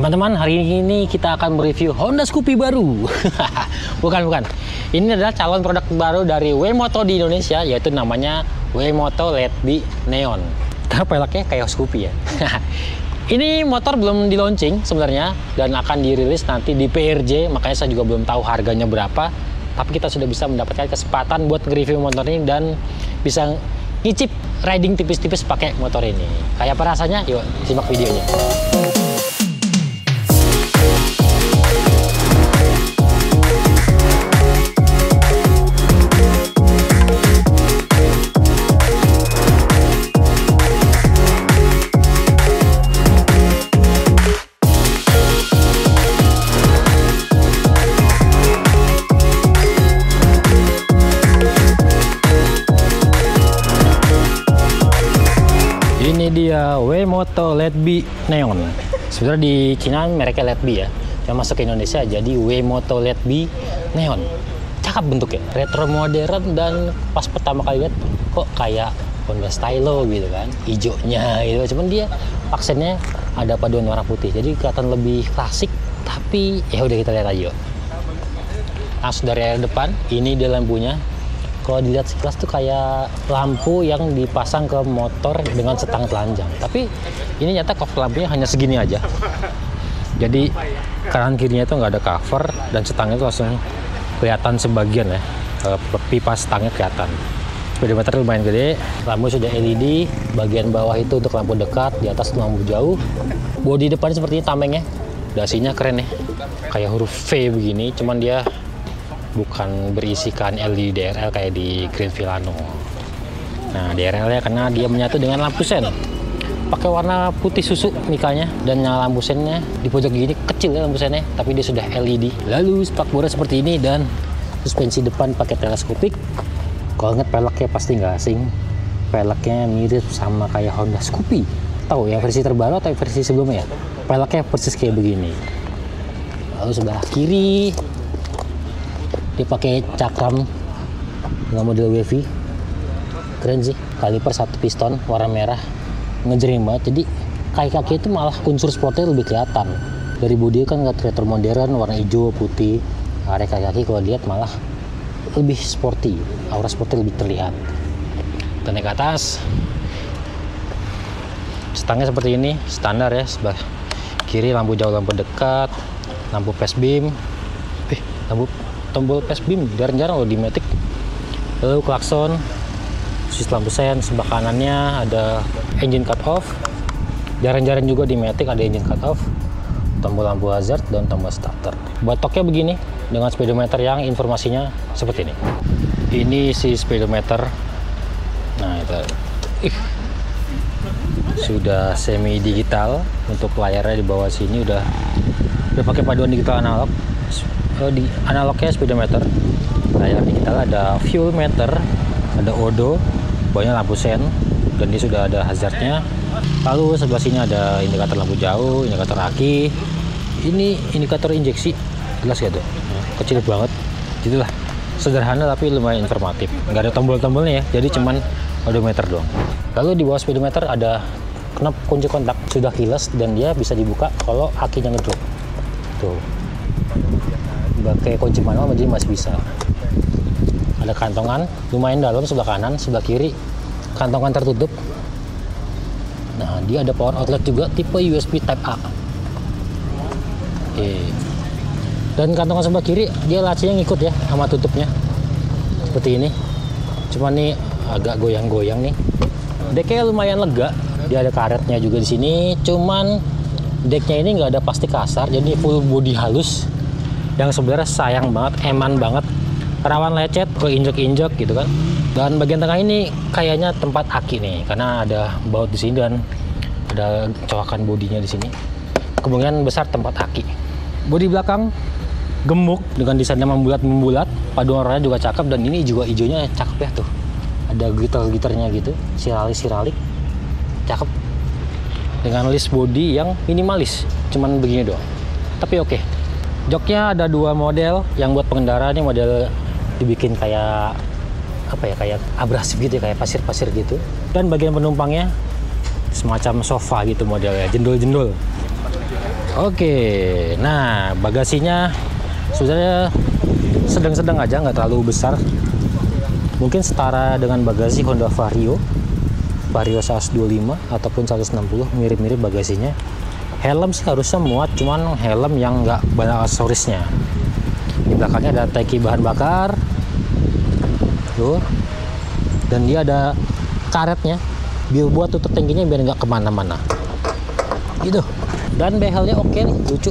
Teman-teman, hari ini kita akan mereview Honda Scoopy baru. Bukan. Ini adalah calon produk baru dari WeMoto di Indonesia, yaitu namanya WeMoto LED Neon. Karena peleknya kayak Scoopy ya. Ini motor belum di launching sebenarnya dan akan dirilis nanti di PRJ, makanya saya juga belum tahu harganya berapa. Tapi kita sudah bisa mendapatkan kesempatan buat nge-review motor ini dan bisa ngicip riding tipis-tipis pakai motor ini. Kayak apa rasanya? Yuk simak videonya. Ini dia WeMoto LED Neon. Sebenarnya di Cina mereknya LED ya. Yang masuk ke Indonesia jadi WeMoto LED Neon. Cakep bentuknya, retro modern dan pas pertama kali lihat kok kayak Honda Stylo gitu kan, hijaunya gitu. Cuman dia aksennya ada paduan warna putih, jadi kelihatan lebih klasik. Tapi ya udah kita lihat aja. Langsung dari depan, ini dia lampunya. Kalau dilihat sekilas tuh kayak lampu yang dipasang ke motor dengan setang telanjang. Tapi ini nyata cover lampunya hanya segini aja. Jadi kanan kirinya itu nggak ada cover dan setangnya itu langsung kelihatan sebagian ya. Pipa setangnya kelihatan. Speedometer lumayan gede. Lampu sudah LED. Bagian bawah itu untuk lampu dekat, di atas lampu jauh. Bodi depan seperti tamengnya. Dasinya keren ya. Kayak huruf V begini, cuman dia bukan berisikan LED DRL kayak di Grand Filano. Nah, DRL-nya karena dia menyatu dengan lampu sen. Pakai warna putih susu mikanya dan nyala lampu sennya di pojok gini kecil ya lampu sennya, tapi dia sudah LED. Lalu spakbora seperti ini dan suspensi depan pakai teleskopik. Kalau ingat peleknya pasti nggak asing. Peleknya mirip sama kayak Honda Scoopy. Tahu ya versi terbaru atau versi sebelumnya ya? Peleknya persis kayak begini. Lalu sebelah kiri dia pakai cakram dengan model wavy, keren sih. Kaliper satu piston warna merah, ngejreng banget. Jadi kaki-kaki itu malah unsur sportnya lebih kelihatan. Dari bodi kan nggak retro modern, warna hijau putih. Area kaki-kaki kalau lihat malah lebih sporty, aura sportnya lebih terlihat. Kita naik ke atas, stangnya seperti ini, standar ya. Sebelah kiri lampu jauh, lampu dekat, lampu flash beam, lampu tombol flash beam jarang-jarang loh di Matic. Lalu klakson, switch lampu sen. Sebelah kanannya ada engine cut off, jarang-jarang juga di Matic ada engine cut off. Tombol lampu hazard dan tombol starter. Batoknya begini dengan speedometer yang informasinya seperti ini. Ini si speedometer. Nah itu sudah semi digital. Untuk layarnya di bawah sini udah pakai paduan digital analog. Di analognya speedometer, layar digital ada fuel meter, ada odo, bawahnya lampu sen, dan ini sudah ada hazardnya. Lalu sebelah sini ada indikator lampu jauh, indikator aki. Ini indikator injeksi, jelas gak tuh? Kecil banget, itulah sederhana tapi lumayan informatif. Nggak ada tombol-tombolnya ya, jadi cuman odometer doang. Lalu di bawah speedometer ada knop kunci kontak, sudah keyless dan dia bisa dibuka kalau akinya ngedrop. Tuh. Pakai kunci manual jadi masih bisa. Ada kantongan lumayan dalam sebelah kanan, sebelah kiri kantongan tertutup. Nah, dia ada power outlet juga tipe USB Type A. Oke. Dan kantongan sebelah kiri dia lacinya ngikut ya sama tutupnya. Seperti ini. Cuma nih agak goyang-goyang nih. Deknya lumayan lega. Dia ada karetnya juga di sini. Cuman deknya ini nggak ada plastik kasar, jadi full body halus. Yang sebenarnya sayang banget, eman banget, rawan lecet, keinjek-injek gitu kan. Dan bagian tengah ini kayaknya tempat aki nih, karena ada baut di sini dan ada coakan bodinya di sini. Kemungkinan besar tempat aki. Bodi belakang gemuk dengan desainnya membulat-membulat, paduan warnanya juga cakep dan ini juga hijaunya cakep ya tuh. Ada glitter-glitternya gitu, siralik-siralik, cakep. Dengan list body yang minimalis, cuman begini doang. Tapi oke. Joknya ada dua model, yang buat pengendara ini model dibikin kayak apa ya, kayak abrasif gitu ya, kayak pasir-pasir gitu. Dan bagian penumpangnya semacam sofa gitu modelnya, jendol-jendol. Oke, nah bagasinya sebenarnya sedang-sedang aja, nggak terlalu besar. Mungkin setara dengan bagasi Honda Vario 125 ataupun 160, mirip-mirip bagasinya. Helm sih harusnya muat, cuman helm yang nggak banyak aksesorisnya. Di belakangnya ada tangki bahan bakar, tuh, dan dia ada karetnya biar buat tutup tangkinya biar nggak kemana-mana, gitu. Dan behelnya oke nih, lucu.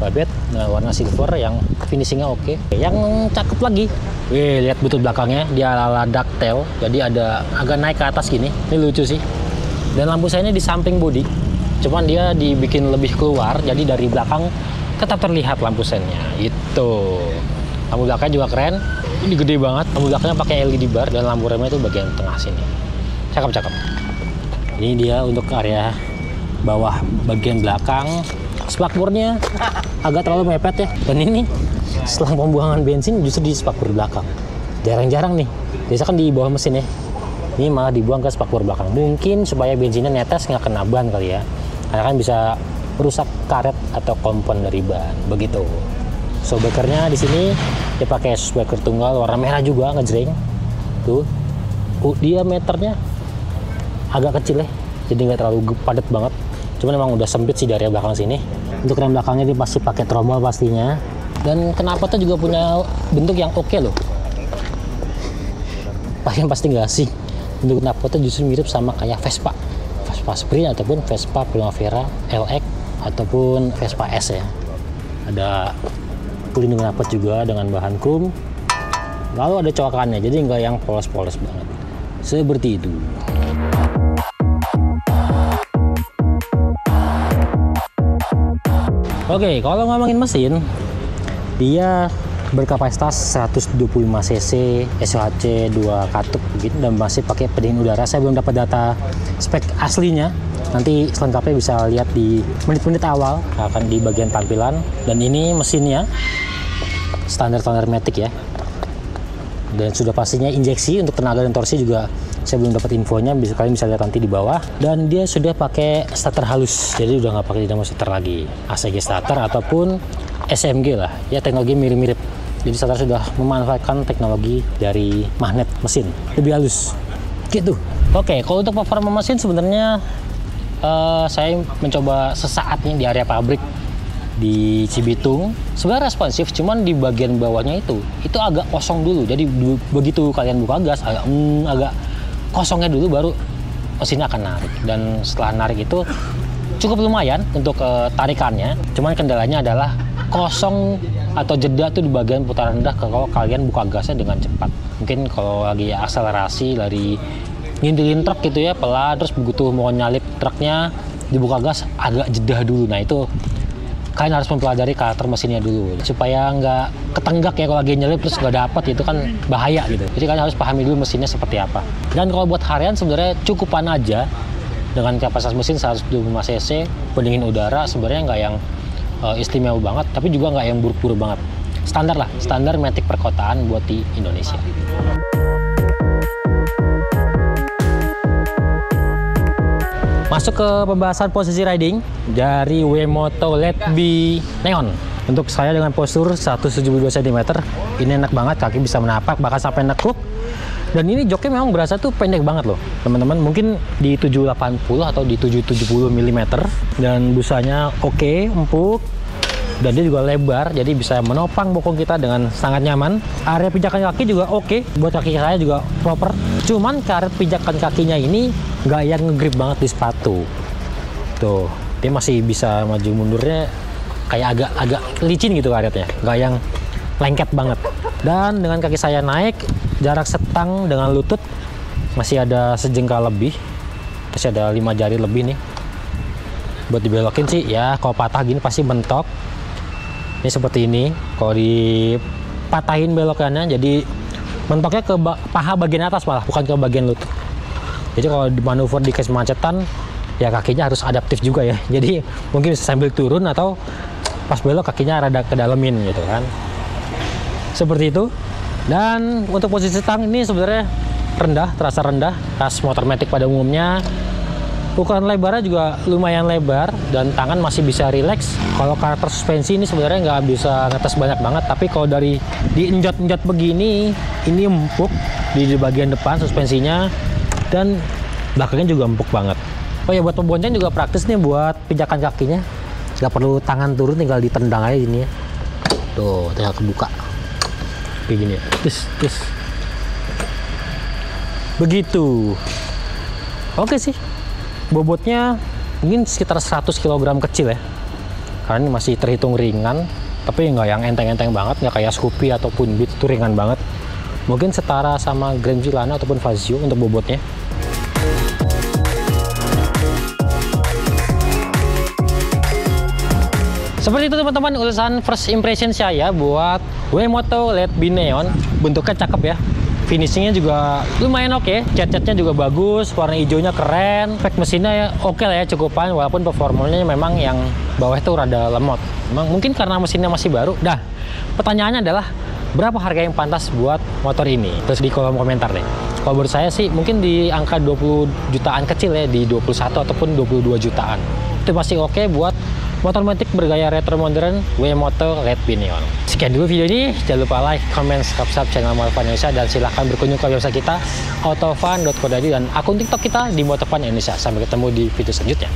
Babet, nah warna silver yang finishingnya oke. Yang cakep lagi, wih, lihat butut belakangnya dia ala ducktail, jadi ada agak naik ke atas gini. Ini lucu sih. Dan lampu seinnya di samping bodi, cuman dia dibikin lebih keluar, jadi dari belakang tetap terlihat lampu seinnya. Itu lampu belakangnya juga keren. Ini gede banget. Lampu belakangnya pakai LED bar dan lampu remnya itu bagian tengah sini. Cakep. Ini dia untuk area bawah bagian belakang. Spakbornya agak terlalu mepet ya. Dan ini selang pembuangan bensin justru di spakbor belakang. Jarang-jarang nih. Biasa kan di bawah mesin ya. Ini malah dibuang ke spakbor belakang. Mungkin supaya bensinnya netes nggak kena ban kali ya. Karena kan bisa merusak karet atau kompon dari ban. Begitu. Shockbreakernya di sini dia pakai shockbreaker tunggal warna merah juga, ngejreng. Tuh. Diameternya agak kecil ya. Jadi nggak terlalu padat banget. Cuman emang udah sempit sih dari belakang sini. Untuk rem belakangnya dia pasti pakai tromol pastinya. Dan knalpotnya juga punya bentuk yang oke loh. Kalian pasti nggak sih, bentuk knalpotnya justru mirip sama kayak Vespa Sprint ataupun Vespa Primavera LX ataupun Vespa S ya. Ada pelindung knalpot juga dengan bahan chrome. Lalu ada coakannya, jadi nggak yang polos-polos banget. Seperti itu. Oke, kalau ngomongin mesin, dia berkapasitas 125 cc, SOHC 2 katup begitu, dan masih pakai pendingin udara. Saya belum dapat data spek aslinya. Nanti selengkapnya bisa lihat di menit-menit awal, akan di bagian tampilan. Dan ini mesinnya standar matic ya. Dan sudah pastinya injeksi. Untuk tenaga dan torsi juga saya belum dapat infonya, kalian bisa lihat nanti di bawah. Dan dia sudah pakai starter halus, jadi udah nggak pakai dinamo starter lagi, ACG starter ataupun SMG lah ya, teknologi mirip-mirip. Jadi starter sudah memanfaatkan teknologi dari magnet mesin lebih halus gitu. Oke, kalau untuk performa mesin sebenarnya saya mencoba sesaat nih di area pabrik di Cibitung. Sebenarnya responsif, cuman di bagian bawahnya itu agak kosong dulu. Jadi begitu kalian buka gas agak kosongnya dulu, baru mesinnya akan narik. Dan setelah narik itu cukup lumayan untuk tarikannya. Cuman kendalanya adalah kosong atau jeda tuh di bagian putaran rendah kalau kalian buka gasnya dengan cepat. Mungkin kalau lagi akselerasi dari ngintilin truk gitu ya, pelan, terus begitu mau nyalip truknya dibuka gas agak jeda dulu. Nah itu kalian harus mempelajari karakter mesinnya dulu supaya nggak ketenggak ya kalau lagi nyelip terus nggak dapat, itu kan bahaya gitu. Jadi kalian harus pahami dulu mesinnya seperti apa. Dan kalau buat harian sebenarnya cukupan aja dengan kapasitas mesin 125 cc, pendingin udara, sebenarnya nggak yang istimewa banget, tapi juga nggak yang buruk-buruk banget. Standar lah, standar matic perkotaan buat di Indonesia. Masuk ke pembahasan posisi riding dari WeMoto LED B Neon. Untuk saya dengan postur 172 cm, ini enak banget, kaki bisa menapak bahkan sampai nekuk. Dan ini joknya memang berasa tuh pendek banget loh teman-teman, mungkin di 780 atau di 770 mm. Dan busanya oke, empuk, dan dia juga lebar, jadi bisa menopang bokong kita dengan sangat nyaman. Area pijakan kaki juga oke, buat kaki saya juga proper. Cuman karet pijakan kakinya ini nggak yang ngegrip banget di sepatu. Tuh, dia masih bisa maju mundurnya kayak agak licin gitu karetnya, nggak yang lengket banget. Dan dengan kaki saya naik, jarak setang dengan lutut masih ada sejengkal lebih, masih ada 5 jari lebih nih. Buat dibelokin sih ya, kalau patah gini pasti mentok. Ini seperti ini, kalau dipatahin belokannya jadi mentoknya ke paha bagian atas malah, bukan ke bagian lutut. Jadi kalau manuver di kemacetan ya kakinya harus adaptif juga ya, jadi mungkin bisa sambil turun atau pas belok kakinya rada kedalemin gitu kan, seperti itu. Dan untuk posisi stang ini sebenarnya rendah, terasa rendah, khas motor matic pada umumnya. Ukuran lebarnya juga lumayan lebar dan tangan masih bisa rileks. Kalau karakter suspensi ini sebenarnya nggak bisa ngetes banyak banget, tapi kalau dari diinjot-injot begini, ini empuk di bagian depan suspensinya dan belakangnya juga empuk banget. Oh ya, buat pembonceng juga praktis nih buat pijakan kakinya. Nggak perlu tangan turun, tinggal ditendang aja gini ya. Tuh, tinggal kebuka. Kayak gini ya. Terus. Begitu. Oke sih. Bobotnya mungkin sekitar 100 kg kecil ya, karena ini masih terhitung ringan, tapi nggak yang enteng-enteng banget, nggak kayak Scoopy ataupun Beat, itu ringan banget. Mungkin setara sama Grand Vilana ataupun Fazio untuk bobotnya. Seperti itu teman-teman, ulasan first impression saya buat WeMoto LED B Neon. Bentuknya cakep ya. Finishingnya juga lumayan oke, cat-catnya juga bagus, warna hijaunya keren, spek mesinnya ya oke lah ya, cukupan, walaupun performanya memang yang bawah itu rada lemot. Memang mungkin karena mesinnya masih baru. Dah, pertanyaannya adalah berapa harga yang pantas buat motor ini? Terus di kolom komentar deh. Kalau menurut saya sih mungkin di angka 20 jutaan kecil ya, di 21 ataupun 22 jutaan. Itu masih oke buat motor metik bergaya retro modern WeMoto LED B Neon. Sekian dulu video ini, jangan lupa like, comment, subscribe channel Motovun Indonesia, dan silahkan berkunjung ke website kita autofun.co.id dan akun TikTok kita di Motovun Indonesia. Sampai ketemu di video selanjutnya.